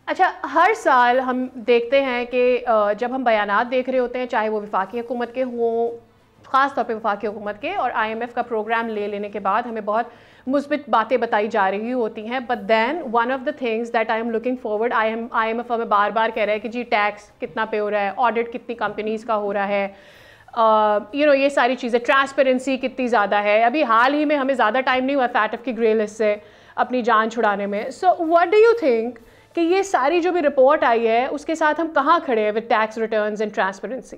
अच्छा, हर साल हम देखते हैं कि जब हम बयानात देख रहे होते हैं, चाहे वो वफाकी हुकूमत के हों, ख़ास तौर पे वफाकी हुकूमत के, और IMF का प्रोग्राम ले लेने के बाद हमें बहुत मुस्बित बातें बताई जा रही होती हैं, but then one of the things that I am looking forward, IMF हमें बार बार कह रहा है कि जी टैक्स कितना पे हो रहा है, ऑडिट कितनी कंपनीज़ का हो रहा है, ये सारी चीज़ें, ट्रांसपेरेंसी कितनी ज़्यादा है। अभी हाल ही में हमें ज़्यादा टाइम नहीं हुआ फैटफ की ग्रे लिस्ट से अपनी जान छुड़ाने में। So what do you think कि ये सारी जो भी रिपोर्ट आई है उसके साथ हम कहाँ खड़े हैं with tax returns and transparency?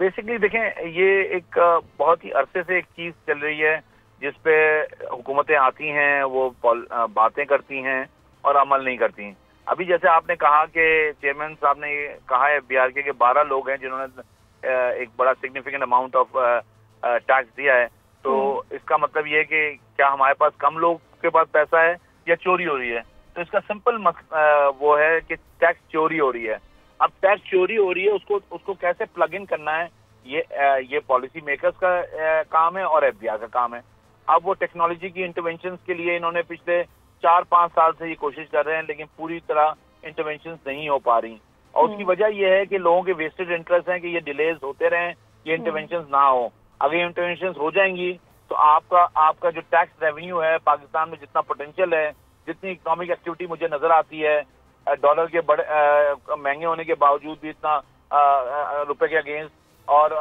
Basically देखें, ये एक बहुत ही अरसे से एक चीज चल रही है जिसपे हुकूमतें आती हैं, वो बातें करती हैं और अमल नहीं करती। अभी जैसे आपने कहा कि चेयरमैन साहब ने कहा है BRK के 12 लोग हैं जिन्होंने एक बड़ा सिग्निफिकेंट अमाउंट ऑफ टैक्स दिया है, तो इसका मतलब ये है कि क्या हमारे पास कम लोग के पास पैसा है या चोरी हो रही है? तो इसका सिंपल वो है कि टैक्स चोरी हो रही है। अब टैक्स चोरी हो रही है, उसको कैसे प्लग इन करना है, ये पॉलिसी मेकर्स का काम है और FBR का काम है। अब वो टेक्नोलॉजी की इंटरवेंशन के लिए इन्होंने पिछले 4-5 साल से ये कोशिश कर रहे हैं, लेकिन पूरी तरह इंटरवेंशन नहीं हो पा रही। और उसकी वजह यह है कि लोगों के वेस्टेड इंटरेस्ट हैं कि ये डिलेज होते रहें, ये इंटरवेंशन ना हो। अगर ये इंटरवेंशन हो जाएंगी तो आपका जो टैक्स रेवेन्यू है पाकिस्तान में, जितना पोटेंशियल है, जितनी इकोनॉमिक एक्टिविटी मुझे नजर आती है, डॉलर के बड़े महंगे होने के बावजूद भी, इतना रुपए के अगेंस्ट, और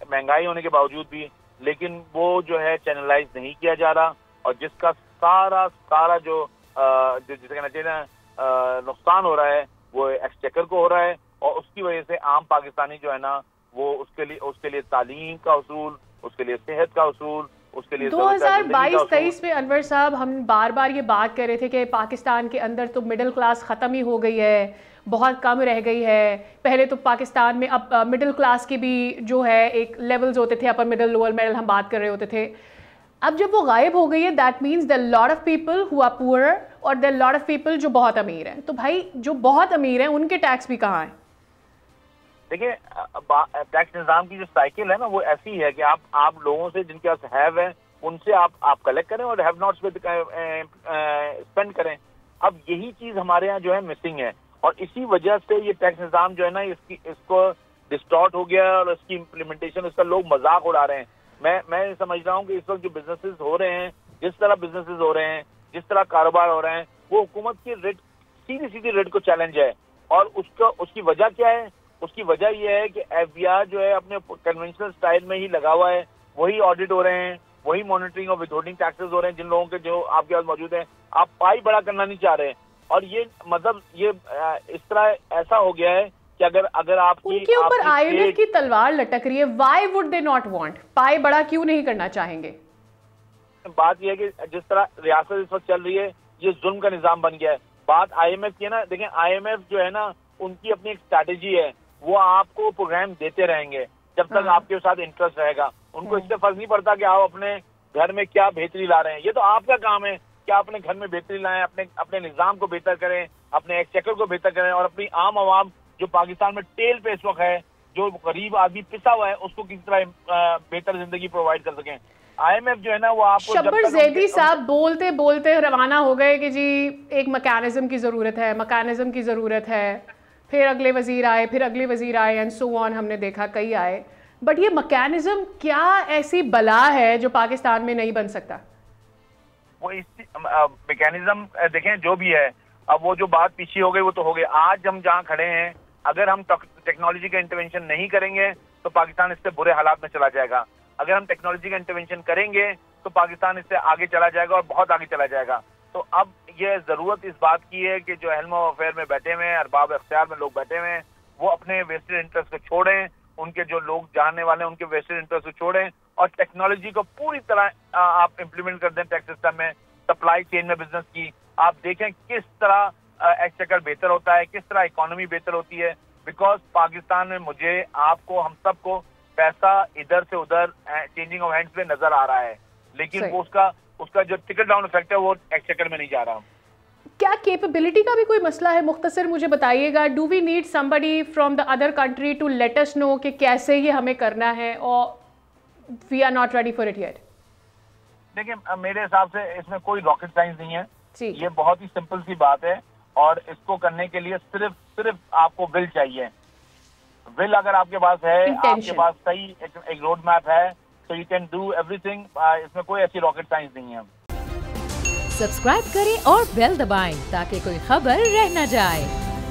महंगाई होने के बावजूद भी, लेकिन वो जो है चैनलाइज नहीं किया जा रहा, और जिसका सारा जो जिसे कहना चाहिए ना नुकसान हो रहा है वो एक्सचेकर को हो रहा है। और उसकी वजह से आम पाकिस्तानी जो है ना, वो उसके लिए तालीम का उसूल, उसके लिए सेहत का उसूल, उसके लिए 2022-23 में अनवर साहब हम बार बार ये बात कर रहे थे कि पाकिस्तान के अंदर तो मिडिल क्लास ख़त्म ही हो गई है, बहुत कम रह गई है। पहले तो पाकिस्तान में अब मिडिल क्लास की भी जो है एक लेवल्स होते थे, अपर मिडिल, लोअर मिडिल हम बात कर रहे होते थे। अब जब वो गायब हो गई है, that means there lot of people who are poor और देयर लॉट ऑफ पीपल जो बहुत अमीर हैं। तो भाई जो बहुत अमीर हैं उनके टैक्स भी कहाँ हैं? देखिए, टैक्स निजाम की जो साइकिल है ना, वो ऐसी है कि आप लोगों से जिनके पास हैव है उनसे आप कलेक्ट करें और हैव नॉट्स पे स्पेंड करें। अब यही चीज हमारे यहाँ जो है मिसिंग है, और इसी वजह से ये टैक्स निजाम जो है ना, इसको डिस्टॉर्ट हो गया, और इसकी इम्प्लीमेंटेशन, इसका लोग मजाक उड़ा रहे हैं। मैं समझ रहा हूँ कि इस वक्त जो बिजनेसेस हो रहे हैं, जिस तरह बिजनेसेस हो रहे हैं, जिस तरह कारोबार हो रहे हैं, वो हुकूमत की रेट, सीधी रेट को चैलेंज है। और उसकी वजह क्या है? उसकी वजह यह है कि FBR जो है अपने कन्वेंशनल स्टाइल में ही लगा हुआ है, वही ऑडिट हो रहे हैं, वही मॉनिटरिंग और विथहोल्डिंग टैक्सेस हो रहे हैं जिन लोगों के जो आपके पास मौजूद हैं। आप पाई बड़ा करना नहीं चाह रहे हैं, और ये मतलब ये इस तरह ऐसा हो गया है कि अगर आपकी उनके ऊपर IMF की तलवार लटक रही है। Why would they not want? पाई बड़ा क्यों नहीं करना चाहेंगे? बात यह है कि जिस तरह रियासत इस वक्त चल रही है, ये जुल्म का निजाम बन गया है। बात IMF की है ना, देखें IMF जो है ना, उनकी अपनी एक स्ट्रैटेजी है, वो आपको प्रोग्राम देते रहेंगे जब तक आपके साथ इंटरेस्ट रहेगा। उनको इससे फर्क नहीं पड़ता कि आप अपने घर में क्या बेहतरी ला रहे हैं। ये तो आपका काम है कि आप अपने घर में बेहतरी लाएं, अपने निजाम को बेहतर करें, अपने एक्सचेकर को बेहतर करें, और अपनी आम आवाम जो पाकिस्तान में टेल पे इस वक्त है, जो गरीब आदमी पिसा हुआ है, उसको किसी तरह बेहतर जिंदगी प्रोवाइड कर सकें। IMF जो है ना, वो आपको शब्बर जैदी साहब बोलते बोलते रवाना हो गए कि जी एक मैकेनिज्म की ज़रूरत है, मैकेनिज्म की ज़रूरत है। फिर अगले वजीर आए, फिर अगले वजीर आए, एंड सो ऑन, हमने देखा कई आए। बट ये मैकेनिज्म क्या ऐसी बला है जो पाकिस्तान में नहीं बन सकता? वो इस मैकेनिज्म देखें जो भी है, अब वो जो बात पीछे हो गई वो तो हो गई। आज हम जहाँ खड़े हैं, अगर हम टेक्नोलॉजी का इंटरवेंशन नहीं करेंगे तो पाकिस्तान इससे बुरे हालात में चला जाएगा। अगर हम टेक्नोलॉजी का इंटरवेंशन करेंगे तो पाकिस्तान इससे आगे चला जाएगा, और बहुत आगे चला जाएगा। तो अब ये जरूरत इस बात की है कि जो हेल्म ऑफ अफेयर में बैठे हुए हैं, अरबाब अख्तियार में लोग बैठे हुए हैं, वो अपने वेस्टेड इंटरेस्ट को छोड़ें, उनके जो लोग जानने वाले हैं उनके वेस्टेड इंटरेस्ट को छोड़ें, और टेक्नोलॉजी को पूरी तरह आप इम्प्लीमेंट कर दें टैक्स सिस्टम में, सप्लाई चेन में बिजनेस की। आप देखें किस तरह एक्सचेकर बेहतर होता है, किस तरह इकोनॉमी बेहतर होती है। बिकॉज पाकिस्तान में मुझे, आपको, हम सबको पैसा इधर से उधर चेंजिंग ऑफ हैंड्स में नजर आ रहा है, लेकिन वो उसका जो टिकट डाउन इफेक्ट है वो एक्सचेकर में नहीं जा रहा। क्या कैपेबिलिटी का भी कोई मसला है? मुख्तसर मुझे बताइएगा। Do we need somebody from the other country to let us know कि कैसे ये हमें करना है, और we are not ready for it yet? देखिए, मेरे हिसाब से इसमें कोई रॉकेट साइंस नहीं है। जी। ये बहुत ही सिंपल सी बात है और इसको करने के लिए सिर्फ आपको विल चाहिए। विल अगर आपके पास है, आपके पास सही एक रोड मैप है, तो यू कैन डू एवरीथिंग। इसमें कोई ऐसी रॉकेट साइंस नहीं है। सब्सक्राइब करें और बेल दबाएं ताकि कोई खबर रह न जाए।